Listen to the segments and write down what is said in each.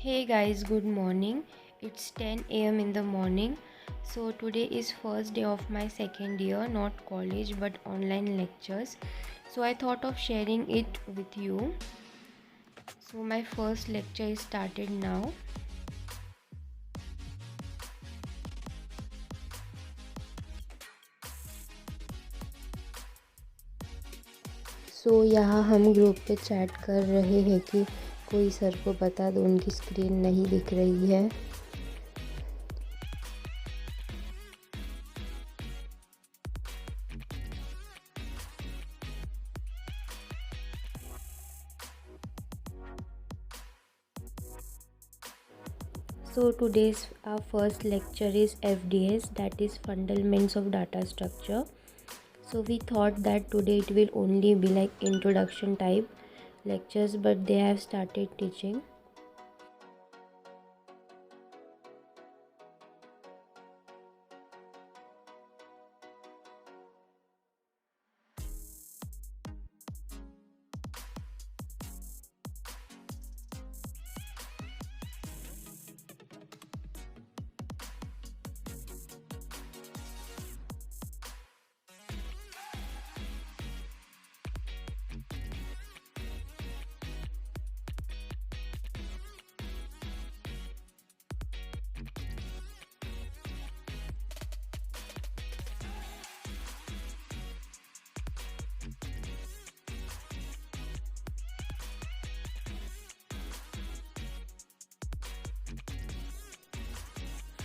Hey guys, good morning. It's 10 a.m. in the morning. So today is first day of my second year, not college but online lectures. So I thought of sharing it with you. So my first lecture is started now. सो यहाँ हम group पे chat कर रहे हैं कि कोई sir को बता दो उनकी स्क्रीन नहीं दिख रही है. So today's our first lecture is FDS, that is Fundamentals of Data Structure. So we thought that today it will only be like introduction type lectures, but they have started teaching.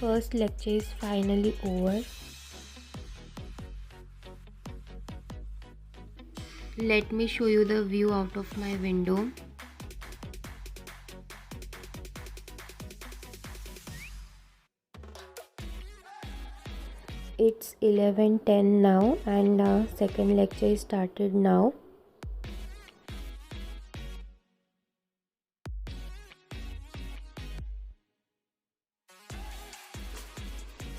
First lecture is finally over. Let me show you the view out of my window. It's 11:10 now and second lecture is started now.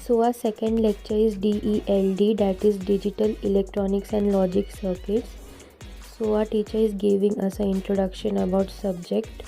So our second lecture is DELD, that is Digital Electronics and Logic Circuits. So our teacher is giving us an introduction about subject.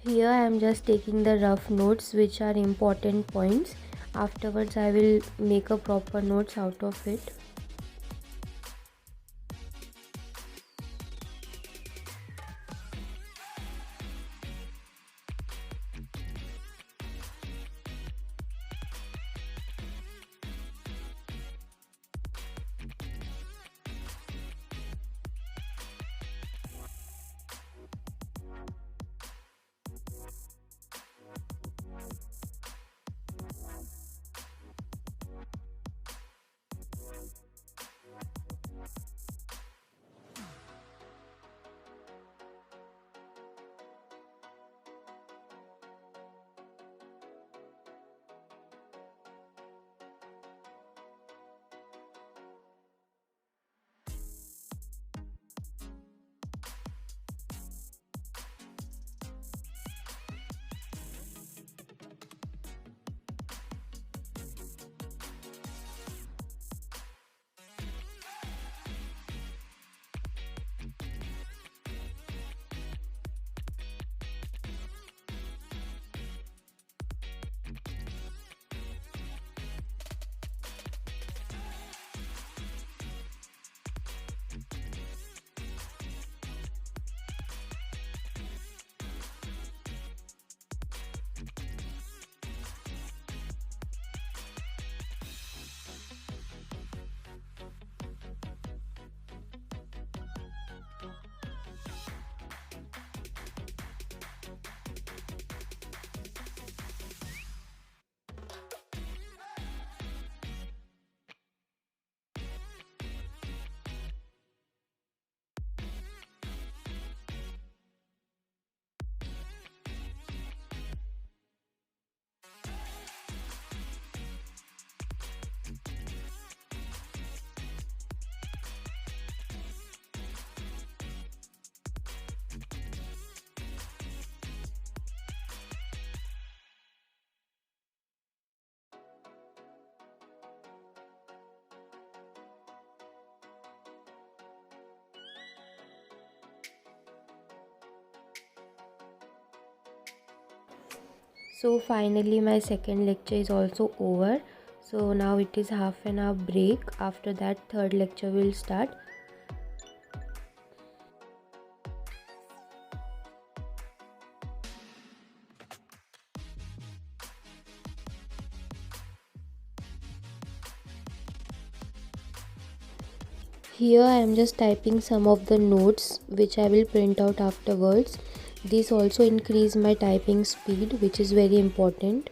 Here I am just taking the rough notes which are important points. Afterwards I will make a proper notes out of it. So finally my second lecture is also over. So now it is half an hour break. After that third lecture will start. Here I am just typing some of the notes which I will print out afterwards. This also increase my typing speed, which is very important.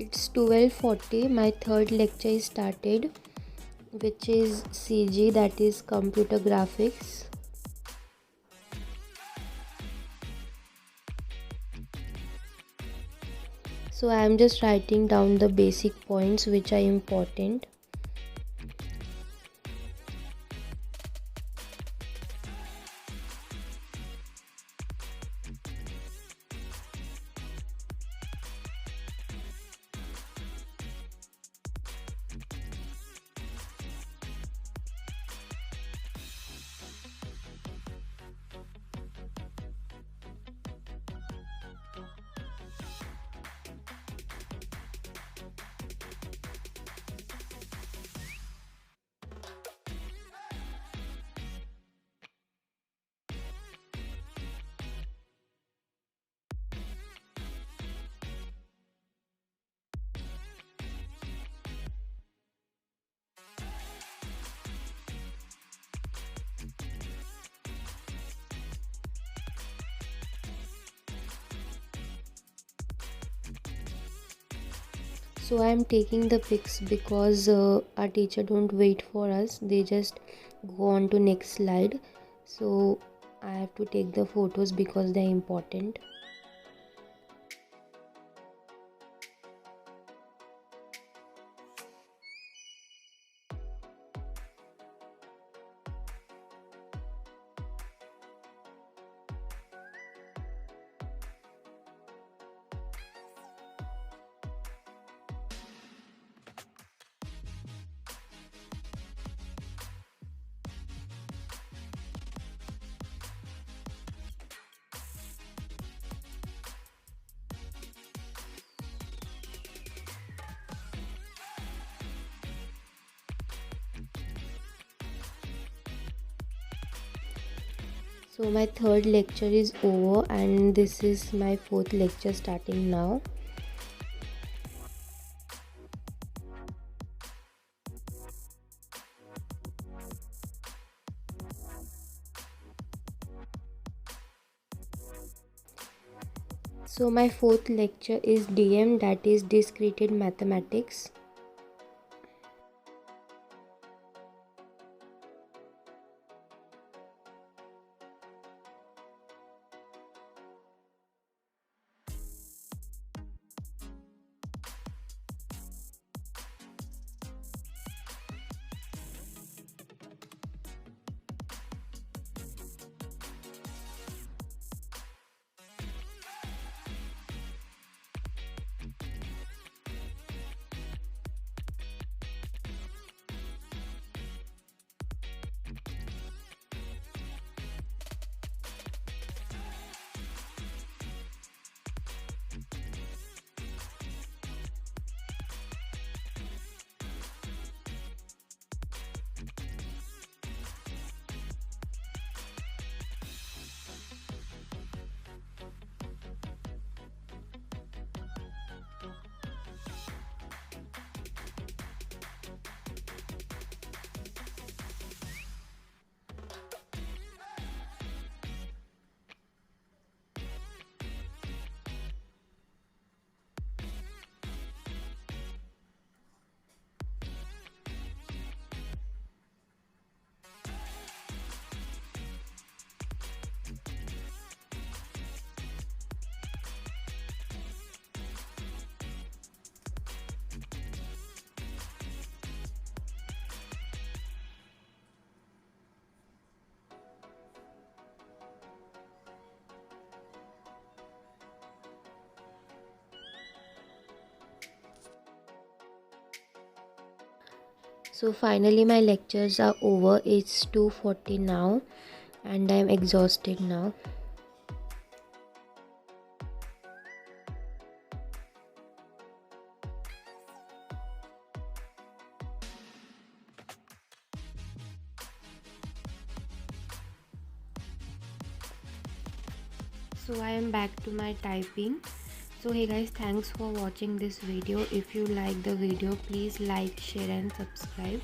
It's 12:40. My third lecture is started, which is CG, that is computer graphics. So I am just writing down the basic points which are important. So I am taking the pics because our teacher don't wait for us, they just go on to next slide. So I have to take the photos because they are important. So my third lecture is over and this is my fourth lecture starting now. So my fourth lecture is DM, that is discrete mathematics. So finally my lectures are over. It's 2:40 now and I'm exhausted now. So I am back to my typing. So hey guys, thanks for watching this video. If you like the video, please like, share and subscribe.